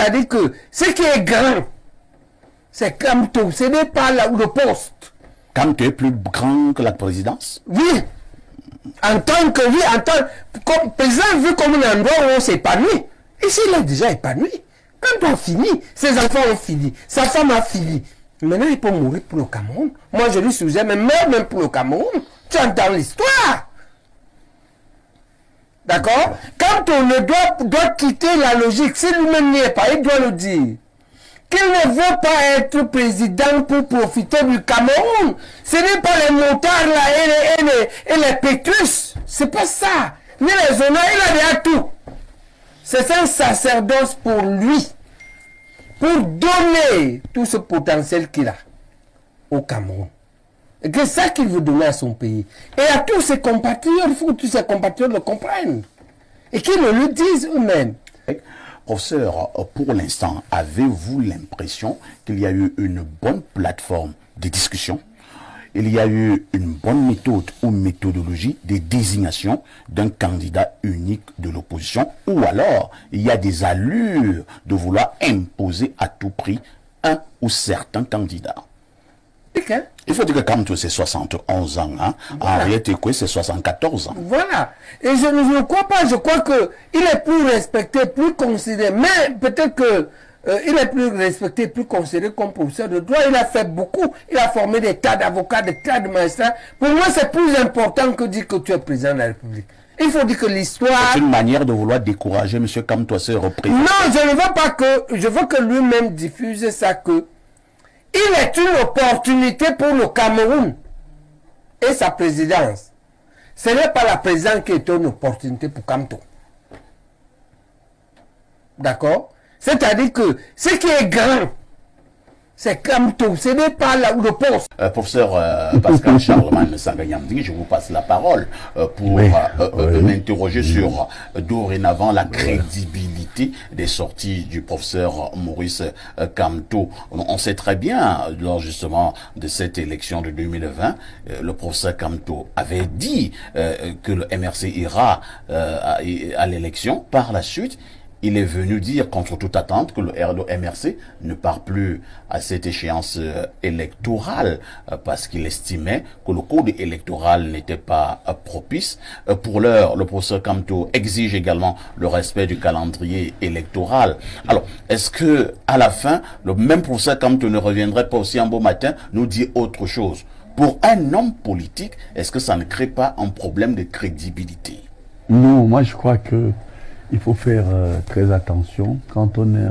C'est-à-dire que ce qui est grand, c'est Kamto, ce n'est pas le poste. Kamto est plus grand que la présidence? Oui. En tant que lui, comme président, vu comme un endroit où on s'épanouit. Ici, il est déjà épanoui. Quand on a fini, ses enfants ont fini, sa femme a fini. Maintenant, il peut mourir pour le Cameroun. Moi, je lui suggère, mais meurt même pour le Cameroun. Tu entends l'histoire. D'accord? Quand on doit quitter la logique, si lui-même n'y est pas, il doit le dire. Qu'il ne veut pas être président pour profiter du Cameroun. Ce n'est pas les motards là et les Pétrus. C'est pas ça. Ni les honneurs, il a déjà tout. C'est un sacerdoce pour lui. Pour donner tout ce potentiel qu'il a au Cameroun. Et que c'est ça qu'il veut donner à son pays. Et à tous ses compatriotes, il faut que tous ses compatriotes le comprennent. Et qu'ils le disent eux-mêmes. Professeur, pour l'instant, avez-vous l'impression qu'il y a eu une bonne plateforme de discussion? Il y a eu une bonne méthode ou méthodologie de désignation d'un candidat unique de l'opposition, ou alors il y a des allures de vouloir imposer à tout prix un ou certains candidats? Il faut dire que Kamto c'est 71 ans, hein? Voilà. En réalité, c'est 74 ans. Voilà. Et je ne crois pas, je crois qu'il est plus respecté, plus considéré. Mais peut-être que il est plus respecté, plus considéré comme professeur de droit. Il a fait beaucoup. Il a formé des tas d'avocats, des tas de magistrats. Pour moi, c'est plus important que dire que tu es président de la République. Il faut dire que l'histoire... C'est une manière de vouloir décourager M. Kamto à se représenter. Non, je ne veux pas que... Je veux que lui-même diffuse ça que... Il est une opportunité pour le Cameroun et sa présidence. Ce n'est pas la présidence qui est une opportunité pour Kamto. D'accord? C'est-à-dire que ce qui est grand, c'est Kamto, ce n'est pas le poste. Professeur Pascal Charlemagne Sanganyamdi, je vous passe la parole pour m'interroger sur dorénavant la crédibilité des sorties du professeur Maurice Kamto. On sait très bien, lors justement de cette élection de 2020, le professeur Kamto avait dit que le MRC ira à l'élection. Par la suite, il est venu dire, contre toute attente, que le MRC ne part plus à cette échéance électorale parce qu'il estimait que le code électoral n'était pas propice. Pour l'heure, le professeur Kamto exige également le respect du calendrier électoral. Alors, est-ce que à la fin, le même professeur Kamto ne reviendrait pas aussi un beau matin nous dire autre chose? Pour un homme politique, est-ce que ça ne crée pas un problème de crédibilité? Non, moi je crois que il faut faire très attention quand on est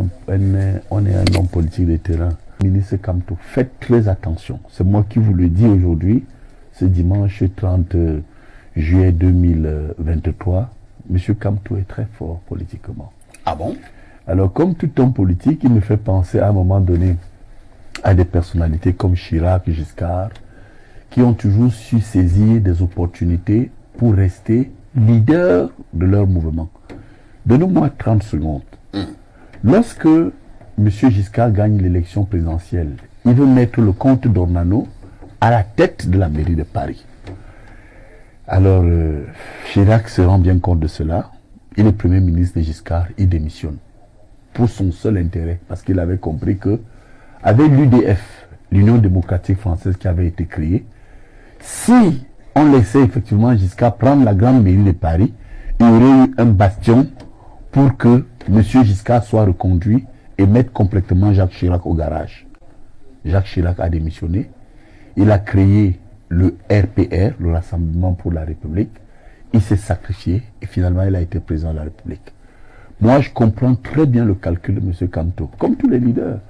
un homme politique de terrain. Ministre Kamto, faites très attention. C'est moi qui vous le dis aujourd'hui, ce dimanche 30 juillet 2023. Monsieur Kamto est très fort politiquement. Ah bon? Alors, comme tout homme politique, il me fait penser à un moment donné à des personnalités comme Chirac, Giscard, qui ont toujours su saisir des opportunités pour rester leaders de leur mouvement. Donnez-moi 30 secondes. Lorsque M. Giscard gagne l'élection présidentielle, il veut mettre le comte d'Ornano à la tête de la mairie de Paris. Alors, Chirac se rend bien compte de cela. Il est premier ministre de Giscard, il démissionne. Pour son seul intérêt, parce qu'il avait compris que, avec l'UDF, l'Union démocratique française qui avait été créée, si on laissait effectivement Giscard prendre la grande mairie de Paris, il y aurait eu un bastion pour que M. Giscard soit reconduit et mette complètement Jacques Chirac au garage. Jacques Chirac a démissionné. Il a créé le RPR, le Rassemblement pour la République. Il s'est sacrifié et finalement il a été président de la République. Moi, je comprends très bien le calcul de M. Kamto. Comme tous les leaders.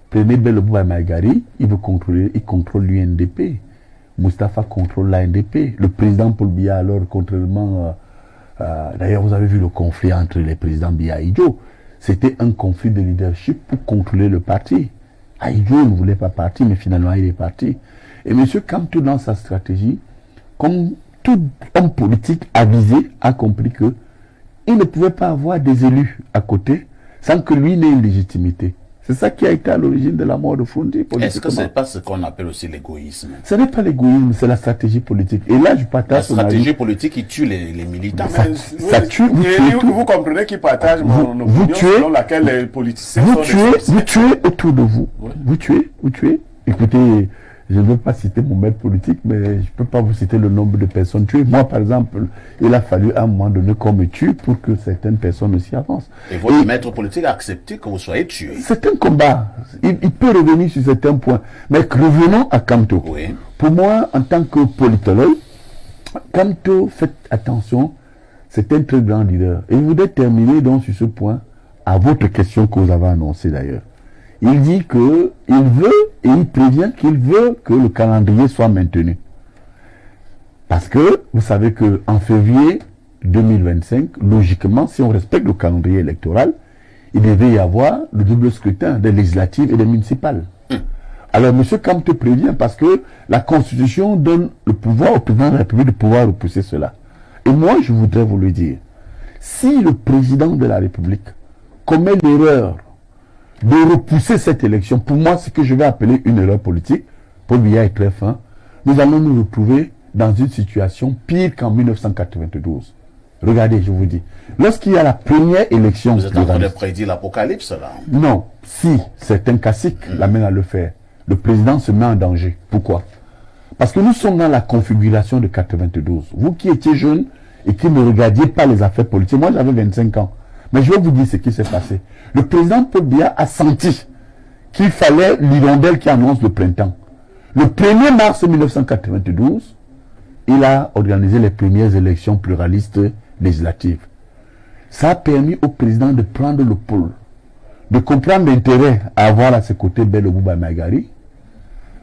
Prenez Belobouba Maïgari, il contrôle l'UNDP. Moustapha contrôle l'ANDP. Le président Paul Biya, alors, contrairement... d'ailleurs, vous avez vu le conflit entre les présidents Biya et Idjo. C'était un conflit de leadership pour contrôler le parti. Idjo ne voulait pas partir, mais finalement, il est parti. Et M. Kamto, dans sa stratégie, comme tout homme politique avisé, a compris que il ne pouvait pas avoir des élus à côté sans que lui n'ait une légitimité. C'est ça qui a été à l'origine de la mort de Foundi. Est-ce que ce n'est pas ce qu'on appelle aussi l'égoïsme? Ce n'est pas l'égoïsme, c'est la stratégie politique. Et là, je partage la stratégie politique qui tue les militants. Ça tue, vous comprenez qui partage mon opinion selon laquelle les politiciens vous tuez autour de vous. Oui. Vous tuez. Écoutez, je ne veux pas citer mon maître politique, mais je ne peux pas vous citer le nombre de personnes tuées. Moi, par exemple, il a fallu à un moment donné qu'on me tue pour que certaines personnes aussi avancent. Et votre maître politique a accepté que vous soyez tué. C'est un combat. Il peut revenir sur certains points. Mais revenons à Kamto. Oui. Pour moi, en tant que politologue, Kamto, faites attention, c'est un très grand leader. Et je voudrais terminer donc sur ce point, à votre question que vous avez annoncée d'ailleurs. Il dit que il veut, et il prévient qu'il veut que le calendrier soit maintenu. Parce que, vous savez qu'en février 2025, logiquement, si on respecte le calendrier électoral, il devait y avoir le double scrutin des législatives et des municipales. Alors, M. Kamto prévient parce que la Constitution donne le pouvoir au président de la République de pouvoir repousser cela. Et moi, je voudrais vous le dire. Si le président de la République commet l'erreur de repousser cette élection, pour moi, ce que je vais appeler une erreur politique, Paul Biya est très fin, nous allons nous retrouver dans une situation pire qu'en 1992. Regardez, je vous dis. Lorsqu'il y a la première élection... Vous êtes en train de prédire l'apocalypse, là? Non. Si certains caciques l'amènent à le faire, le président se met en danger. Pourquoi? Parce que nous sommes dans la configuration de 92. Vous qui étiez jeune et qui ne regardiez pas les affaires politiques, moi j'avais 25 ans. Mais je vais vous dire ce qui s'est passé. Le président Paul Biya a senti qu'il fallait l'hirondelle qui annonce le printemps. Le 1er mars 1992, il a organisé les premières élections pluralistes législatives. Ça a permis au président de prendre le pôle, de comprendre l'intérêt à avoir à ses côtés Bello Bouba Magari,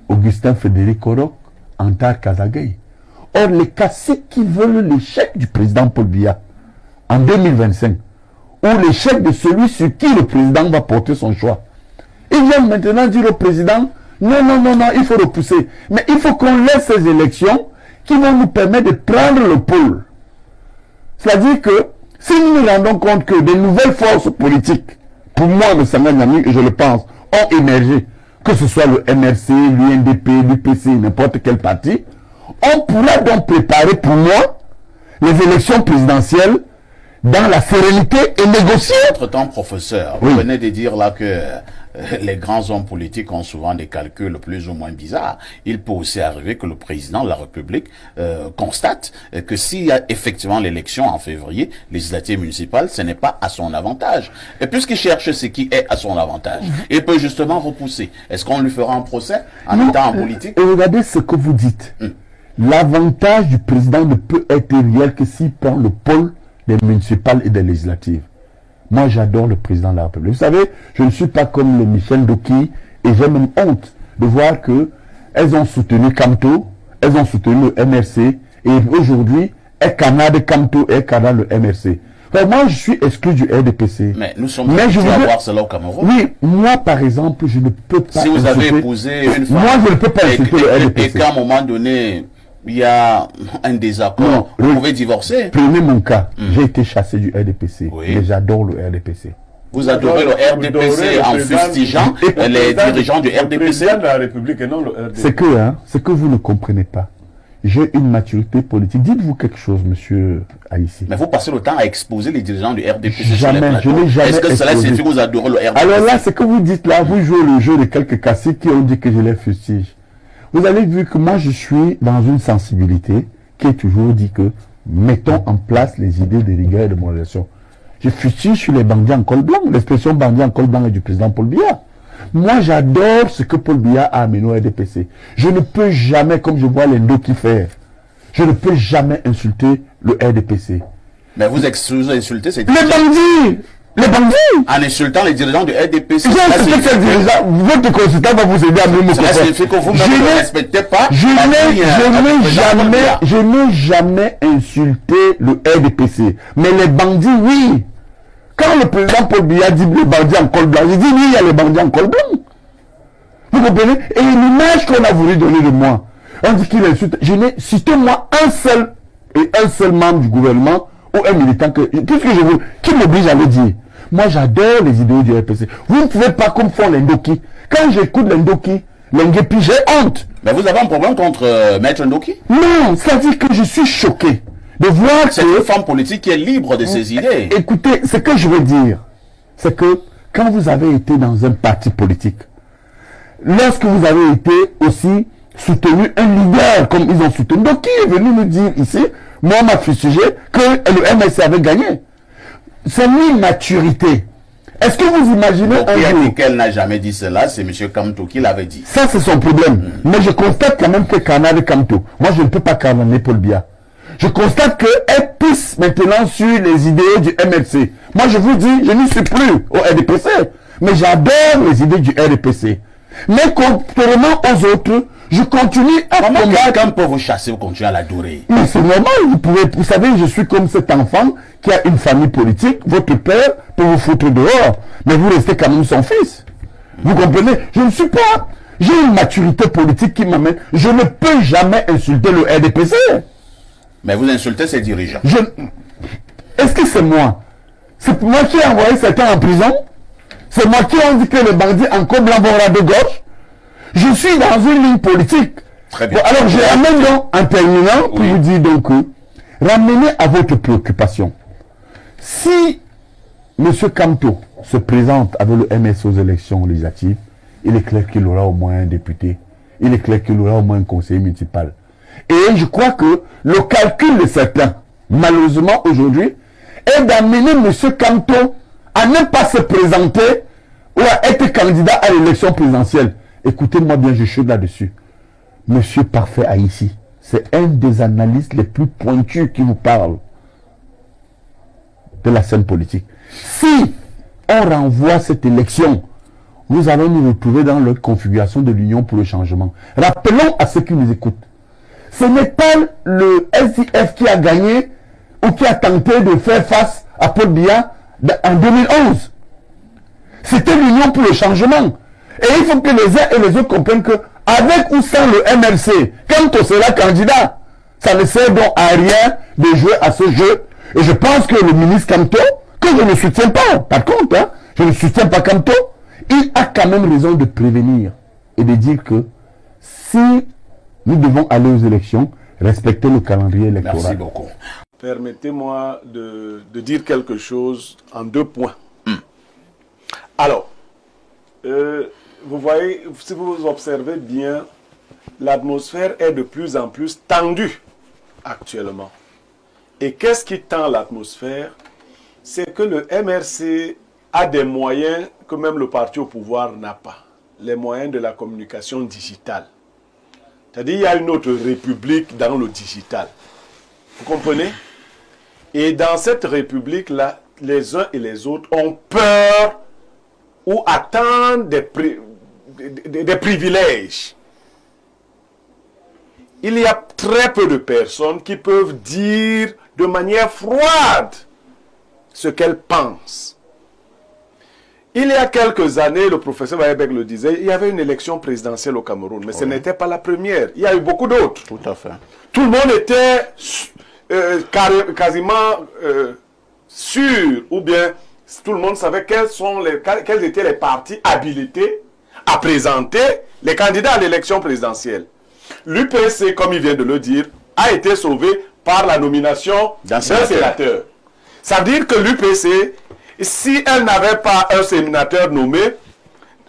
Augustin Frédéric Korok, Antar Kazagay. Or, les caciques qui veulent l'échec du président Paul Biya en 2025, ou l'échec de celui sur qui le président va porter son choix. Ils viennent maintenant dire au président, non, il faut repousser. Mais il faut qu'on laisse ces élections qui vont nous permettre de prendre le pôle. C'est-à-dire que, si nous nous rendons compte que des nouvelles forces politiques, pour moi, le Sanganyami, et je le pense, ont émergé, que ce soit le MRC, l'UNDP, l'UPC, n'importe quel parti, on pourra donc préparer pour moi les élections présidentielles dans la sérénité et négocier. Entre-temps, professeur, vous venez de dire là que les grands hommes politiques ont souvent des calculs plus ou moins bizarres. Il peut aussi arriver que le président de la République constate que s'il y a effectivement l'élection en février, législative municipale, ce n'est pas à son avantage. Et puisqu'il cherche ce qui est à son avantage, il peut justement repousser. Est-ce qu'on lui fera un procès en étant en politique? Et regardez ce que vous dites. L'avantage du président ne peut être réel que s'il prend le pôle des municipales et des législatives. Moi, j'adore le président de la République. Vous savez, je ne suis pas comme le Michel Doki et j'ai même honte de voir que elles ont soutenu Kamto, elles ont soutenu le MRC et aujourd'hui, elles canadent Kamto et elles canadent le MRC. Enfin, moi, je suis exclu du RDPC. Mais nous sommes habitués à voir cela au Cameroun. Oui, moi, par exemple, je ne peux pas... Si vous avez épousé une femme... Moi, je ne peux pas insulter le RDPC. Et qu'à un moment donné... il y a un désaccord, vous pouvez divorcer. Prenez mon cas, j'ai été chassé du RDPC, mais j'adore le RDPC. Vous adorez le RDPC en fustigeant les dirigeants du RDPC? De la République et non le RDPC. C'est que vous ne comprenez pas. J'ai une maturité politique. Dites-vous quelque chose, monsieur Haïssi. Mais vous passez le temps à exposer les dirigeants du RDPC jamais, sur les plateaux. Je n'ai jamais Est-ce que cela signifie que vous adorez le RDPC? Alors là, ce que vous dites là, vous jouez le jeu de quelques caciques qui ont dit que je les fustige. Vous avez vu que moi, je suis dans une sensibilité qui est toujours dit que mettons en place les idées de rigueur et de modération. Je fustige sur les bandits en col blanc. L'expression bandit en col blanc est du président Paul Biya. Moi, j'adore ce que Paul Biya a amené au RDPC. Je ne peux jamais, comme je vois les Ndoki faire, je ne peux jamais insulter le RDPC. Mais vous insultez ces dirigeants. Les bandits! Les bandits! En insultant les dirigeants du RDPC. Votre consultant va vous aider à mieux me comprendre. Ça signifie que vous ne respectez pas. Je n'ai jamais insulté le RDPC. Mais les bandits, oui. Quand le président Paul Biya dit les bandits en col blanc, je dis oui, il y a les bandits en col blanc. Vous comprenez? Et l'image qu'on a voulu donner de moi, on dit qu'il insulte. Je n'ai cité moi un seul membre du gouvernement ou un militant tout ce que je veux, qui m'oblige à le dire. Moi, j'adore les idéaux du RPC. Vous ne pouvez pas comme font les Ndoki. Quand j'écoute les Ndoki, les Ngepi, j'ai honte. Mais vous avez un problème contre Maître Ndoki? Non, c'est-à-dire que je suis choqué de voir c'est une femme politique qui est libre de ses idées. Écoutez, ce que je veux dire, c'est que quand vous avez été dans un parti politique, lorsque vous avez été aussi soutenu un leader comme ils ont soutenu, donc qui est venu nous dire ici, moi m'a fustigé, que le MSC avait gagné? C'est l'immaturité. Est-ce que vous imaginez donc, un jour qu'elle n'a jamais dit cela, c'est M. Kamto qui l'avait dit. Ça, c'est son problème. Mais je constate quand même que Kanade Kamto, moi je ne peux pas condamner Paul Biya. Je constate qu'elle pousse maintenant sur les idées du MLC. Moi je vous dis, je n'y suis plus au RDPC. Mais j'adore les idées du RDPC. Mais contrairement aux autres, je continue à combattre. Quelqu'un peut vous chasser, vous continuez à l'adorer. Mais c'est normal, vous savez, je suis comme cet enfant qui a une famille politique, votre père peut vous foutre dehors, mais vous restez quand même son fils. Vous comprenez? Je ne suis pas, j'ai une maturité politique qui m'amène, je ne peux jamais insulter le RDPC. Mais vous insultez ses dirigeants. Est-ce que c'est moi? C'est moi qui ai envoyé certains en prison? C'est moi qui ai dit que les bandits en Côte blanc vont à de gauche? Je suis dans une ligne politique. Très bien. Bon, alors je ramène donc en terminant pour vous dire donc ramenez à votre préoccupation. Si M. Kamto se présente avec le MS aux élections législatives, il est clair qu'il aura au moins un député. Il est clair qu'il aura au moins un conseiller municipal. Et je crois que le calcul de certains, malheureusement aujourd'hui, est d'amener M. Kamto à ne pas se présenter ou à être candidat à l'élection présidentielle. Écoutez-moi bien, je suis là-dessus. Monsieur Parfait Haïti, c'est un des analystes les plus pointus qui vous parle de la scène politique. Si on renvoie cette élection, nous allons nous retrouver dans notre configuration de l'Union pour le changement. Rappelons à ceux qui nous écoutent, ce n'est pas le SDF qui a gagné ou qui a tenté de faire face à Paul Biya en 2011. C'était l'Union pour le changement. Et il faut que les uns et les autres comprennent que, avec ou sans le MLC, quand on sera candidat, ça ne sert donc à rien de jouer à ce jeu. Et je pense que le ministre Kamto, que je ne soutiens pas, par contre, hein, je ne soutiens pas Kamto, il a quand même raison de prévenir et de dire que si nous devons aller aux élections, respecter le calendrier électoral. Merci beaucoup. Permettez-moi de dire quelque chose en 2 points. Alors, vous voyez, si vous observez bien, l'atmosphère est de plus en plus tendue actuellement. Et qu'est-ce qui tend l'atmosphère? C'est que le MRC a des moyens que même le parti au pouvoir n'a pas. Les moyens de la communication digitale. C'est-à-dire qu'il y a une autre république dans le digital. Vous comprenez? Et dans cette république-là, les uns et les autres ont peur ou attendent des privilèges. Il y a très peu de personnes qui peuvent dire de manière froide ce qu'elles pensent. Il y a quelques années, le professeur Wahebek le disait, il y avait une élection présidentielle au Cameroun, mais ce n'était pas la première. Il y a eu beaucoup d'autres. Tout à fait. Tout le monde était quasiment sûr, ou bien tout le monde savait quels étaient les partis habilités à présenter les candidats à l'élection présidentielle. L'UPC, comme il vient de le dire, a été sauvé par la nomination d'un sénateur. Ça veut dire que l'UPC, si elle n'avait pas un sénateur nommé,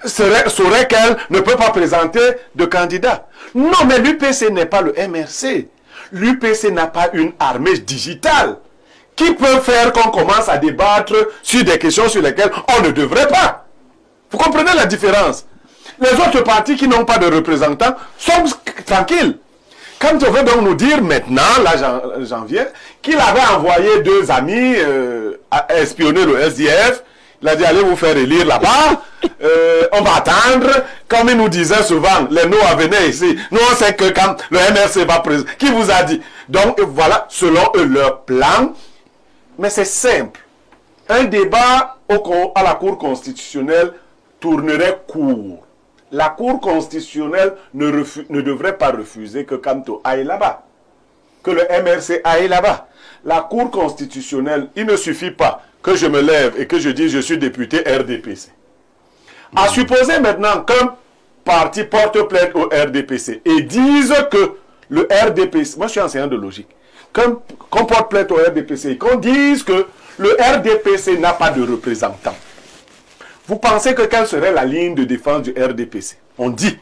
saurait qu'elle ne peut pas présenter de candidat. Non, mais l'UPC n'est pas le MRC. L'UPC n'a pas une armée digitale qui peut faire qu'on commence à débattre sur des questions sur lesquelles on ne devrait pas. Vous comprenez la différence? Les autres partis qui n'ont pas de représentants sont tranquilles. Quand on veut donc nous dire maintenant, là j'en viens, qu'il avait envoyé 2 amis à espionner le SDF, il a dit allez vous faire élire là-bas, on va attendre, comme il nous disait souvent, les NOA venaient ici, nous on sait que quand le MRC va présenter, qui vous a dit? Donc voilà, selon eux, leur plan, mais c'est simple. Un débat à la Cour constitutionnelle tournerait court. La Cour constitutionnelle ne devrait pas refuser que Kamto aille là-bas, que le MRC aille là-bas. La Cour constitutionnelle, il ne suffit pas que je me lève et que je dis je suis député RDPC. À supposer maintenant qu'un parti porte plainte au RDPC et dise que le RDPC, moi je suis enseignant de logique, qu'on porte plainte au RDPC et qu'on dise que le RDPC n'a pas de représentant. Vous pensez que quelle serait la ligne de défense du RDPC? On dit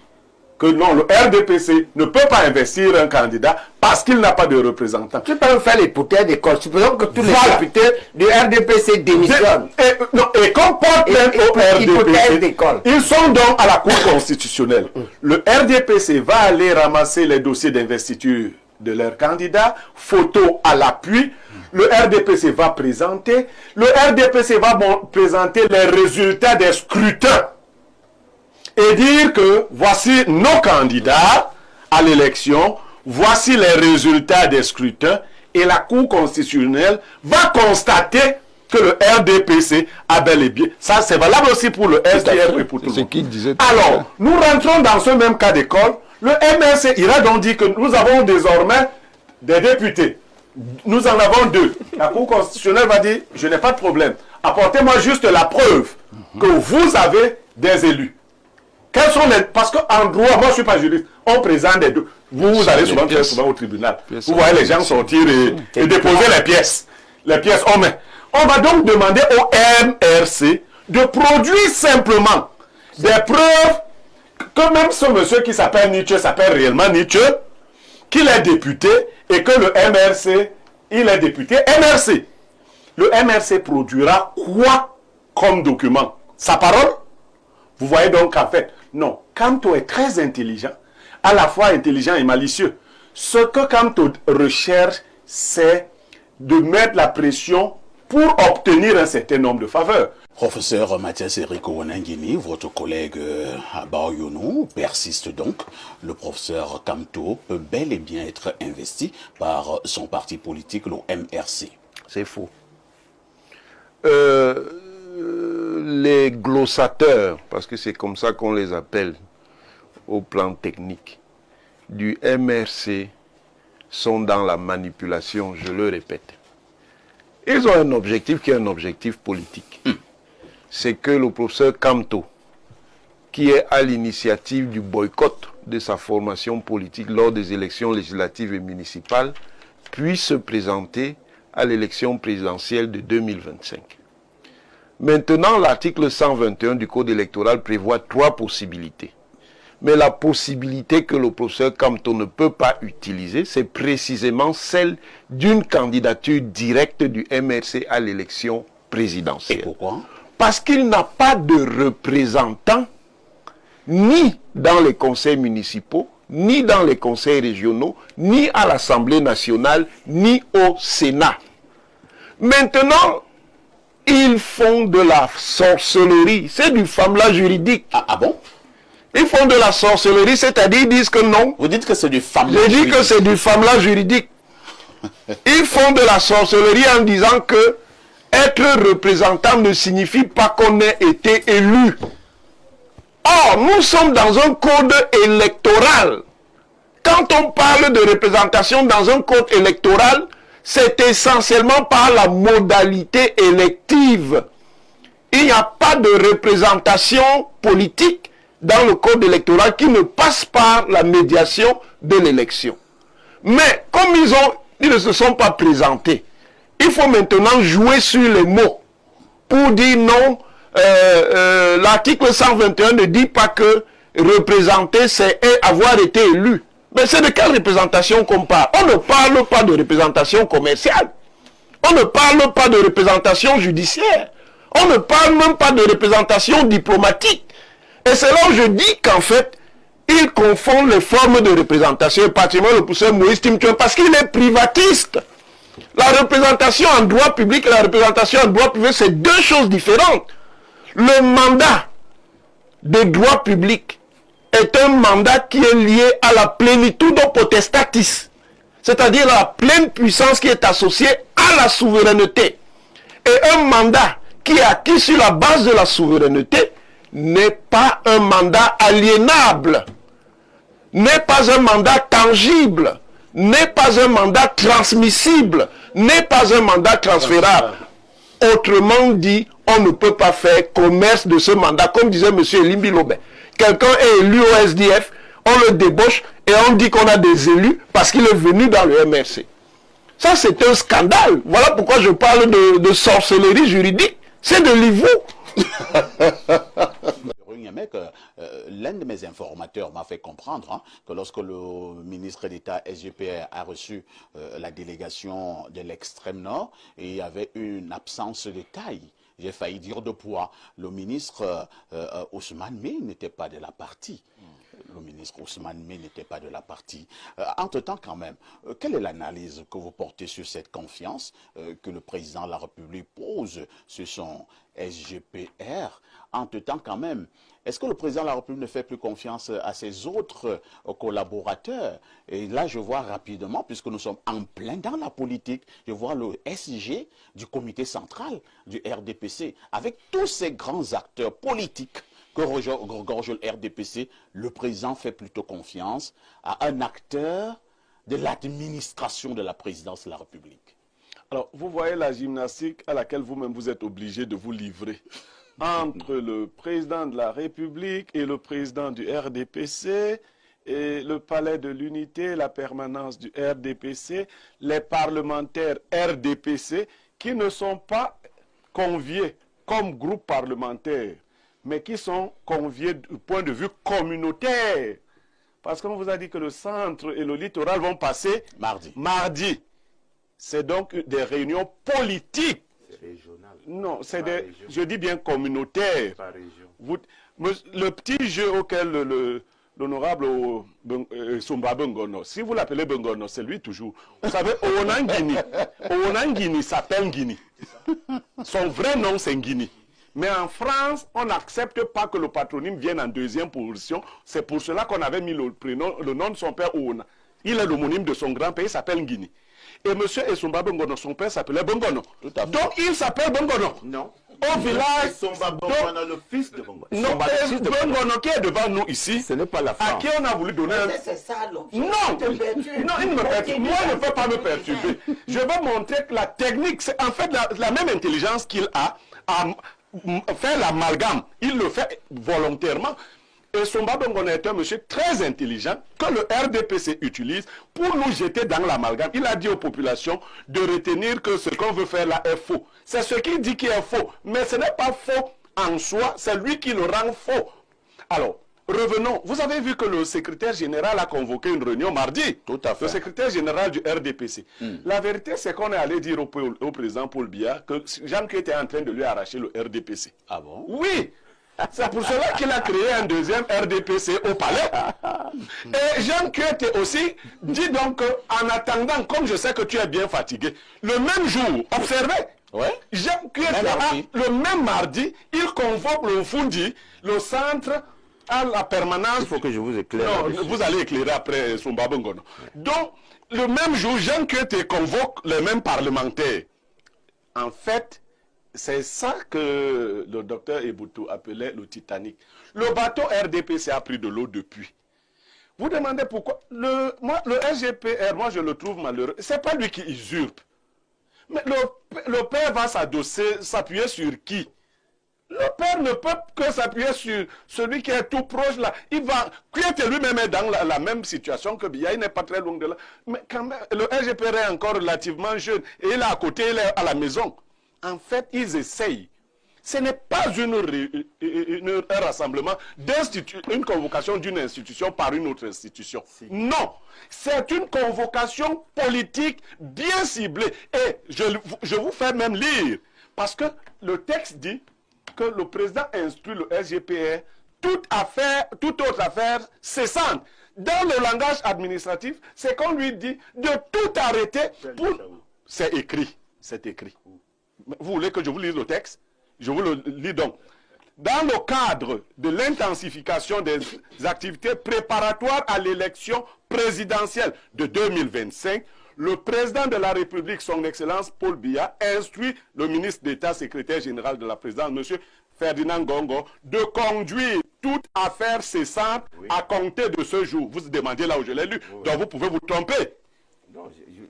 que non, le RDPC ne peut pas investir un candidat parce qu'il n'a pas de représentant. Tu peux faire l'hypothèse d'école. Supposons que tous les députés du RDPC démissionnent. Et qu'on porte plainte au RDPC, ils sont donc à la Cour constitutionnelle. Le RDPC va aller ramasser les dossiers d'investiture de leurs candidats, photo à l'appui. Le RDPC va présenter. Le RDPC va présenter les résultats des scrutins et dire que voici nos candidats à l'élection, voici les résultats des scrutins, et la Cour constitutionnelle va constater que le RDPC a bel et bien. Ça, c'est valable aussi pour le SDF et pour tout le monde. Alors, nous rentrons dans ce même cas d'école. Le MRC ira donc dire que nous avons désormais des députés. Nous en avons 2. La Cour constitutionnelle va dire, je n'ai pas de problème. Apportez-moi juste la preuve que vous avez des élus. Quels sont les... Parce qu'en droit, moi je ne suis pas juriste, on présente des deux. Vous allez souvent, très souvent au tribunal. Vous voyez les gens sortir et déposer les pièces. Les pièces, on va donc demander au MRC de produire simplement des preuves que même ce monsieur qui s'appelle Nietzsche s'appelle réellement Nietzsche, qu'il est député et que le MRC, il est député MRC. Le MRC produira quoi comme document? Sa parole? Vous voyez donc qu'en fait, non, Kamto est très intelligent, à la fois intelligent et malicieux. Ce que Kamto recherche, c'est de mettre la pression pour obtenir un certain nombre de faveurs. Professeur Mathias Eric Ouanangini, votre collègue à Baoyono persiste donc. Le professeur Kamto peut bel et bien être investi par son parti politique, le MRC. C'est faux. Les glossateurs, parce que c'est comme ça qu'on les appelle au plan technique, du MRC sont dans la manipulation, je le répète. Ils ont un objectif qui est un objectif politique. C'est que le professeur Kamto, qui est à l'initiative du boycott de sa formation politique lors des élections législatives et municipales, puisse se présenter à l'élection présidentielle de 2025. Maintenant, l'article 121 du Code électoral prévoit 3 possibilités. Mais la possibilité que le professeur Kamto ne peut pas utiliser, c'est précisément celle d'une candidature directe du MRC à l'élection présidentielle. Et pourquoi? Parce qu'il n'a pas de représentant ni dans les conseils municipaux, ni dans les conseils régionaux, ni à l'Assemblée nationale, ni au Sénat. Maintenant, ils font de la sorcellerie. C'est du famla juridique. Ah bon? Ils font de la sorcellerie, c'est-à-dire ils disent que non. Vous dites que c'est du famla juridique. Je dis que c'est du famla juridique. Ils font de la sorcellerie en disant que être représentant ne signifie pas qu'on ait été élu. Or, nous sommes dans un code électoral. Quand on parle de représentation dans un code électoral, c'est essentiellement par la modalité élective. Il n'y a pas de représentation politique dans le code électoral qui ne passe par la médiation de l'élection. Mais comme ils ne se sont pas présentés, il faut maintenant jouer sur les mots pour dire non, l'article 121 ne dit pas que représenter, c'est avoir été élu. Mais c'est de quelle représentation qu'on parle? On ne parle pas de représentation commerciale. On ne parle pas de représentation judiciaire. On ne parle même pas de représentation diplomatique. Et c'est là où je dis qu'en fait, ils confondent les formes de représentation, et particulièrement le professeur Moïse Timtoué, parce qu'il est privatiste. La représentation en droit public et la représentation en droit privé, c'est 2 choses différentes. Le mandat de droit public est un mandat qui est lié à la plénitude potestatis, c'est-à-dire la pleine puissance qui est associée à la souveraineté. Et un mandat qui est acquis sur la base de la souveraineté n'est pas un mandat aliénable, n'est pas un mandat tangible, n'est pas un mandat transmissible, n'est pas un mandat transférable. Autrement dit, on ne peut pas faire commerce de ce mandat. Comme disait M. Elimbi Lobé, quelqu'un est élu au SDF, on le débauche et on dit qu'on a des élus parce qu'il est venu dans le MRC. Ça, c'est un scandale. Voilà pourquoi je parle de sorcellerie juridique. C'est de l'ivou. L'un de mes informateurs m'a fait comprendre que lorsque le ministre d'État SGPR a reçu la délégation de l'extrême nord, il y avait une absence de taille. J'ai failli dire de poids. Le ministre Ousmane Mey n'était pas de la partie. Le ministre Ousmane Mey n'était pas de la partie. Entre-temps, quand même, quelle est l'analyse que vous portez sur cette confiance que le président de la République pose sur son SGPR? Entre-temps, quand même, est-ce que le président de la République ne fait plus confiance à ses autres collaborateurs? Et là, je vois rapidement, puisque nous sommes en plein dans la politique, je vois le SG du comité central du RDPC, avec tous ces grands acteurs politiques que regorge le RDPC, le président fait plutôt confiance à un acteur de l'administration de la présidence de la République. Alors, vous voyez la gymnastique à laquelle vous-même vous êtes obligé de vous livrer entre le président de la République et le président du RDPC, et le palais de l'unité, la permanence du RDPC, les parlementaires RDPC qui ne sont pas conviés comme groupe parlementaire, mais qui sont conviés du point de vue communautaire. Parce qu'on vous a dit que le centre et le littoral vont passer mardi. C'est donc des réunions politiques. C'est régional. Non, c'est des, je dis bien communautaires. Par région. Le petit jeu auquel l'honorable Sumba Bengono, si vous l'appelez Bengono, c'est lui toujours. Vous savez, Onangini s'appelle Guinée. Son vrai nom, c'est Guinée. Mais en France, on n'accepte pas que le patronyme vienne en deuxième position. C'est pour cela qu'on avait mis le nom de son père Oona. Il est l'homonyme de son grand père, il s'appelle Guinée. Et M. Esumba Bengono, son père s'appelait Bengono. Donc il s'appelle Bengono. Non. Au village. Esumba Bengono, le fils de Bengono. Non, Bengono qui est devant nous ici. Ce n'est pas la France. À qui on a voulu donner un... C'est ça, non. Non, il ne me perturbe. Moi, il ne peut pas me perturber. Je vais montrer que la technique, c'est en fait la même intelligence qu'il a à faire l'amalgame. Il le fait volontairement. Et Sumba Bengono est un monsieur très intelligent que le RDPC utilise pour nous jeter dans l'amalgame. Il a dit aux populations de retenir que ce qu'on veut faire là est faux. C'est ce qu'il dit qui est faux. Mais ce n'est pas faux en soi, c'est lui qui le rend faux. Alors, revenons. Vous avez vu que le secrétaire général a convoqué une réunion mardi. Tout à fait. Le secrétaire général du RDPC. La vérité, c'est qu'on est allé dire au président Paul Biya que Jean-Claude était en train de lui arracher le RDPC. Ah bon? Oui. C'est pour cela qu'il a créé un deuxième RDPC au palais. Et Jean Kuete aussi dit donc en attendant, comme je sais que tu es bien fatigué, le même jour, observez, Jean Kuete le même mardi, il convoque le Fundi, le centre à la permanence. Il faut que je vous éclaire. Non, vous allez éclairer après Sumba Bengono. Donc, le même jour, Jean Kuete convoque les mêmes parlementaires. En fait, c'est ça que le docteur Eboutou appelait le Titanic. Le bateau RDPC a pris de l'eau depuis. Vous demandez pourquoi. Le SGPR, moi je le trouve malheureux. C'est pas lui qui usurpe. Mais le père va s'appuyer sur qui? Le père ne peut que s'appuyer sur celui qui est tout proche là. Il va, Kuete lui-même est dans la même situation que Biya, il n'est pas très loin de là. Mais quand même, le SGPR est encore relativement jeune et il est à côté, il est à la maison. En fait, ils essayent. Ce n'est pas un rassemblement une convocation d'une institution par une autre institution. Si. Non, c'est une convocation politique bien ciblée. Et je vous fais même lire, parce que le texte dit que le président instruit le SGPR toute autre affaire cessante. Dans le langage administratif, c'est qu'on lui dit de tout arrêter pour... C'est écrit, c'est écrit. Vous voulez que je vous lise le texte? Je vous le lis donc. Dans le cadre de l'intensification des activités préparatoires à l'élection présidentielle de 2025, le président de la République, son Excellence Paul Biya, instruit le ministre d'État, secrétaire général de la présidence, M. Ferdinand Gongo, de conduire toute affaire cessante à compter de ce jour. Vous demandez là où je l'ai lu, donc vous pouvez vous tromper.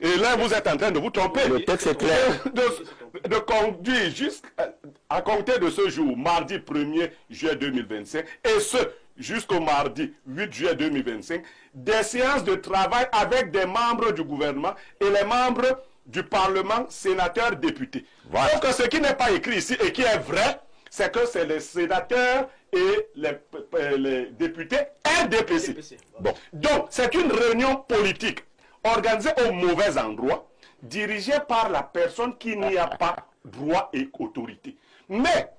Et là, vous êtes en train de vous tromper. Le texte est clair. De conduire jusqu'à compter de ce jour, mardi 1er juillet 2025, et ce, jusqu'au mardi 8 juillet 2025, des séances de travail avec des membres du gouvernement et les membres du Parlement, sénateurs, députés. Voilà. Donc, ce qui n'est pas écrit ici et qui est vrai, c'est que c'est les sénateurs et les députés RDPC. Bon. Donc, c'est une réunion politique organisée au mauvais endroit, dirigée par la personne qui n'y a pas droit et autorité. Mais,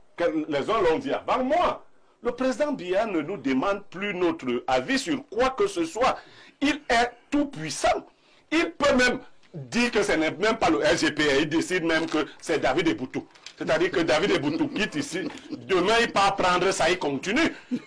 les uns l'ont dit avant moi, le président Biya ne nous demande plus notre avis sur quoi que ce soit. Il est tout puissant. Il peut même dire que ce n'est même pas le SGPR. Il décide même que c'est David Eboutou. C'est-à-dire que David Eboutou quitte ici. Demain, il part prendre ça, il continue. Et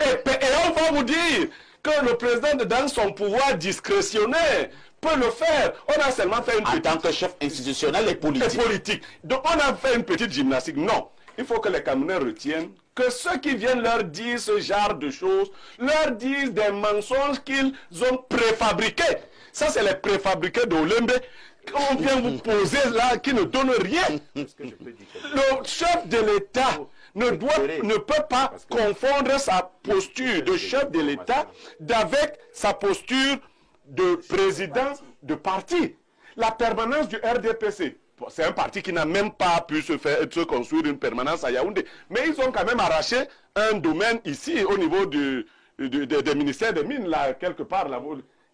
on va vous dire que le président, dans son pouvoir discrétionnaire, peut le faire. On a seulement fait une En tant que chef institutionnel et politique. Donc, on a fait une petite gymnastique. Non. Il faut que les Camerounais retiennent que ceux qui viennent leur dire ce genre de choses, leur disent des mensonges qu'ils ont préfabriqués. Ça, c'est les préfabriqués d'Olembe qu'on vient vous poser là, qui ne donnent rien. Le chef de l'État ne peut pas confondre sa posture de chef de l'État avec sa posture de président de parti. La permanence du RDPC, c'est un parti qui n'a même pas pu se construire une permanence à Yaoundé. Mais ils ont quand même arraché un domaine ici, au niveau des ministères des Mines, là, quelque part, là,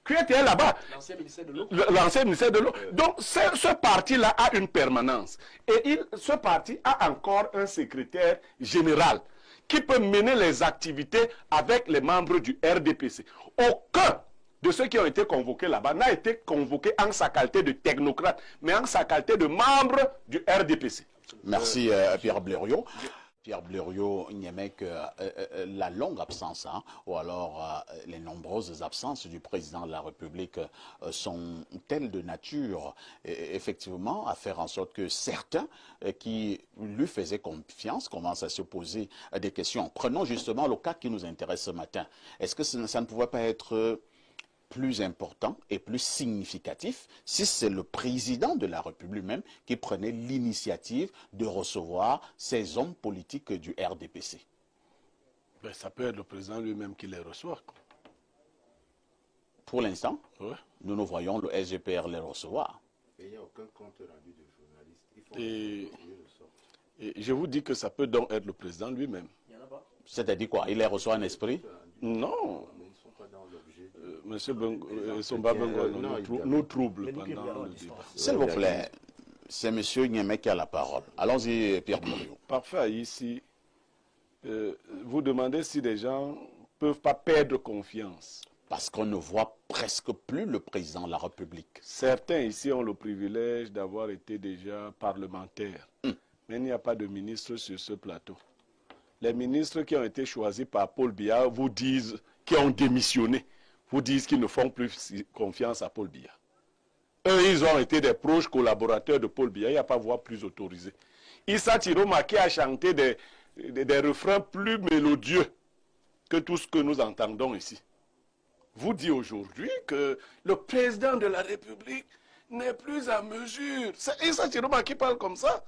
qui était là-bas. L'ancien ministère de l'eau. L'ancien ministère de l'eau. Donc, ce parti-là a une permanence. Et ce parti a encore un secrétaire général qui peut mener les activités avec les membres du RDPC. Aucun de ceux qui ont été convoqués là-bas n'a été convoqué en sa qualité de technocrate, mais en sa qualité de membre du RDPC. Merci Pierre Blériot. Pierre Blériot-Niemek, la longue absence, hein, ou alors les nombreuses absences du président de la République sont telles de nature, effectivement, à faire en sorte que certains qui lui faisaient confiance commencent à se poser des questions. Prenons justement le cas qui nous intéresse ce matin. Est-ce que ça ne pouvait pas être plus important et plus significatif si c'est le président de la République même qui prenait l'initiative de recevoir ces hommes politiques du RDPC? Ben, ça peut être le président lui-même qui les reçoit. Pour l'instant, Ouais. nous voyons le SGPR les recevoir. Et il n'y a aucun compte rendu de journaliste. Et je vous dis que ça peut donc être le président lui-même. Il n'y en a pas. C'est-à-dire quoi? Il les reçoit en esprit? Non. Mais ils ne sont pas dans l'objet. Monsieur Somba Bengo nous trouble Mais nous qui pendant regardons le l'histoire. débat. S'il vous plaît, c'est monsieur Niemek qui a la parole. Allons-y, Pierre Blériot. Parfait, ici, vous demandez si les gens ne peuvent pas perdre confiance. Parce qu'on ne voit presque plus le président de la République. Certains ici ont le privilège d'avoir été déjà parlementaires. Mais il n'y a pas de ministre sur ce plateau. Les ministres qui ont été choisis par Paul Biya vous disent, qui ont démissionné, vous disent qu'ils ne font plus confiance à Paul Biya. Eux, ils ont été des proches collaborateurs de Paul Biya, il n'y a pas voix plus autorisée. Issa Tiroma qui a chanté des refrains plus mélodieux que tout ce que nous entendons ici, vous dit aujourd'hui que le président de la République n'est plus à mesure. C'est Issa Tiroma qui parle comme ça.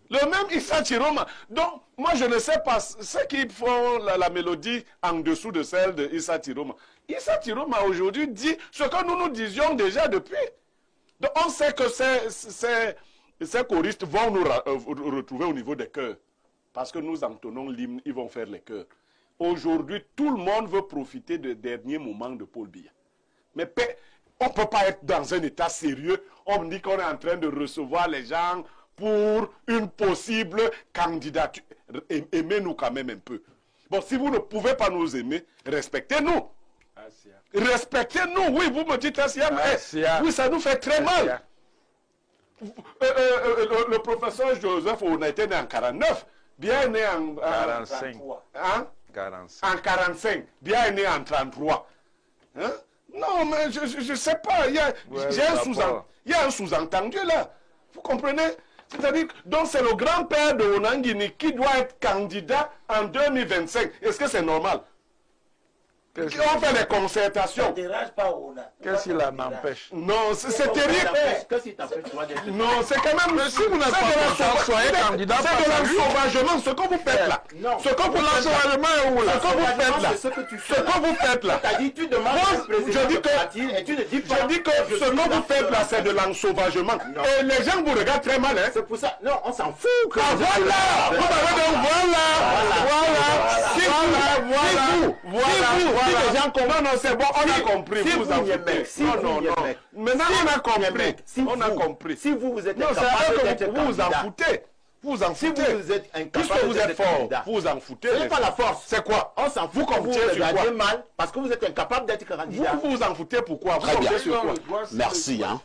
Le même Issa Tiroma. Donc, moi, je ne sais pas ceux qui font la mélodie en dessous de celle de Issa Tiroma. Issa Tiroma, aujourd'hui, dit ce que nous disions déjà depuis. Donc, on sait que ces choristes vont nous retrouver au niveau des chœurs. Parce que nous entonnons l'hymne, ils vont faire les chœurs. Aujourd'hui, tout le monde veut profiter des derniers moments de Paul Biya. Mais on ne peut pas être dans un état sérieux. On dit qu'on est en train de recevoir les gens pour une possible candidature. Aimez-nous quand même un peu. Bon, si vous ne pouvez pas nous aimer, respectez-nous. Respectez-nous. Oui, vous me dites Assia, mais oui, ça nous fait très mal. Le professeur Joseph, on a été né en 49, bien né en 45. 33. Hein? 45. En 45, bien né en 33. Hein? Non, mais je ne sais pas. Il y a un sous-entendu là. Vous comprenez? C'est-à-dire, donc c'est le grand-père de Onangini qui doit être candidat en 2025. Est-ce que c'est normal? On fait des concertations. Qu'est-ce qui l'en empêche? Non, c'est terrible. Non, c'est quand même... Mais si vous n'êtes pas content, soyez candidat. C'est de l'ensauvagement, ce que vous faites là. Non. Ce que vous l'ensauvagement est où là? Ce que vous faites là. Ce que vous faites là. Tu demandes Je dis que ce que vous faites là, c'est de l'ensauvagement. Et les gens vous regardent très mal, hein. C'est pour ça. Non, on s'en fout. Ah, voilà. Vous avez donc voilà. Si les gens comprennent, non, c'est bon, on a compris. Si vous en Yemek, si non, vous non, non. Yemek, Maintenant, on a compris. Yemek, si On a vous- compris. Si vous êtes Non, c'est incapable vrai d'être que vous vous en candidat, foutez. Vous vous en si foutez. vous êtes incapable Puisque vous êtes d'être fort, candidat, vous vous en foutez. ce n'est pas la force. C'est quoi? On s'en fout. Vous que vous comptez sur regardez quoi? mal parce que vous êtes incapable d'être candidat. Vous vous en foutez pourquoi? Vous Très bien. comptez sur quoi? Merci. Hein.